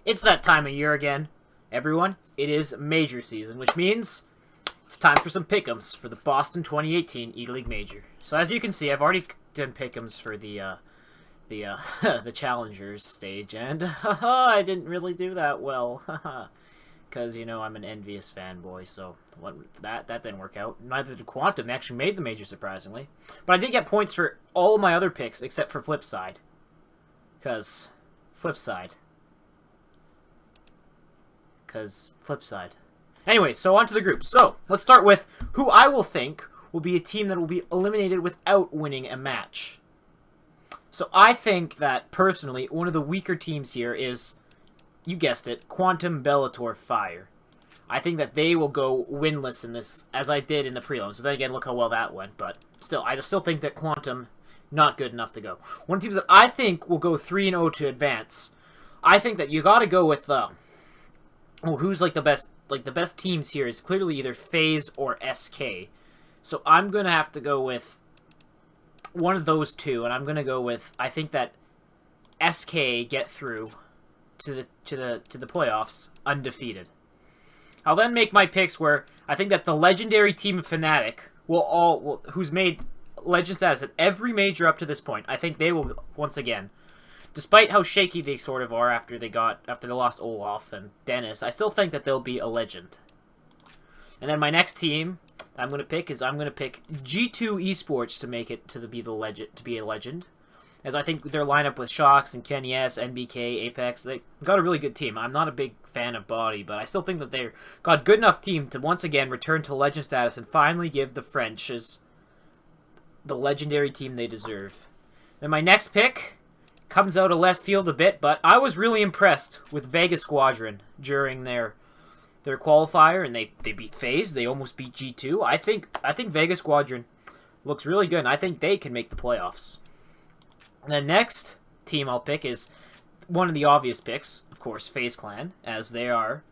It's that time of year again. Everyone, it is Major season, which means it's time for some pick'ems for the Boston 2018 Eleague Major. So as you can see, I've already done pick'ems for the the Challengers stage, and I didn't really do that well, because, you know, I'm an envious fanboy, so that didn't work out. Neither did Quantum. They actually made the Major, surprisingly. But I did get points for all of my other picks, except for Flipside. Because Flipside. Anyway, so on to the group. So, let's start with who I will think will be a team that will be eliminated without winning a match. So I think that, personally, one of the weaker teams here is, you guessed it, Quantum Bellator Fire. I think that they will go winless in this, as I did in the prelims. But then again, look how well that went. But still, I still think that Quantum, not good enough to go. One of the teams that I think will go 3-0 to advance, I think that you gotta go with, well, who's the best teams here is clearly either FaZe or SK. So I'm gonna have to go with one of those two, and I'm gonna go with, I think that SK get through to the playoffs undefeated. I'll then make my picks where I think that the legendary team of Fnatic who's made legend status at every major up to this point, I think they will once again, despite how shaky they sort of are after they lost Olaf and Dennis, I still think that they'll be a legend. And then my next team I'm going to pick G2 Esports to make it to be a legend, as I think their lineup with Shox and Kenny S, NBK, Apex, they got a really good team. I'm not a big fan of Body, but I still think that they've got a good enough team to once again return to legend status and finally give the Frenches the legendary team they deserve. Then my next pick comes out of left field a bit, but I was really impressed with Vega Squadron during their qualifier, and they beat FaZe. They almost beat G2. I think Vega Squadron looks really good, and I think they can make the playoffs. The next team I'll pick is one of the obvious picks, of course, FaZe Clan, as they are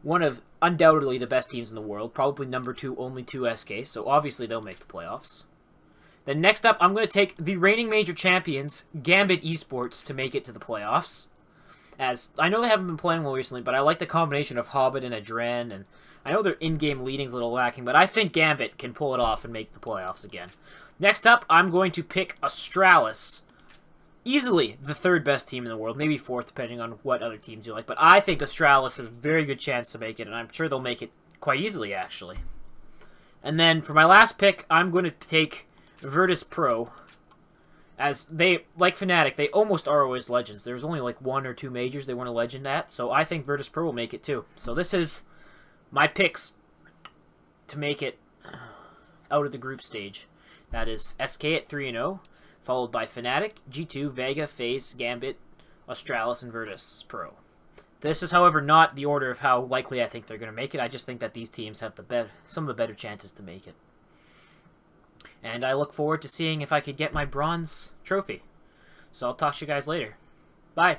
one of undoubtedly the best teams in the world, probably number 2 only to SK, so obviously they'll make the playoffs. Then next up, I'm going to take the reigning major champions, Gambit Esports, to make it to the playoffs. As I know they haven't been playing well recently, but I like the combination of Hobbit and Adren, and I know their in-game leading's a little lacking, but I think Gambit can pull it off and make the playoffs again. Next up, I'm going to pick Astralis. Easily the 3rd best team in the world, maybe 4th, depending on what other teams you like, but I think Astralis has a very good chance to make it, and I'm sure they'll make it quite easily, actually. And then for my last pick, I'm going to take Virtus Pro, as they, like Fnatic, they almost are always legends. There's only like 1 or 2 majors they weren't a legend at, so I think Virtus Pro will make it too. So this is my picks to make it out of the group stage. That is SK at 3-0, followed by Fnatic, G2, Vega, FaZe, Gambit, Astralis, and Virtus Pro. This is, however, not the order of how likely I think they're going to make it. I just think that these teams have some of the better chances to make it. And I look forward to seeing if I could get my bronze trophy. So I'll talk to you guys later. Bye.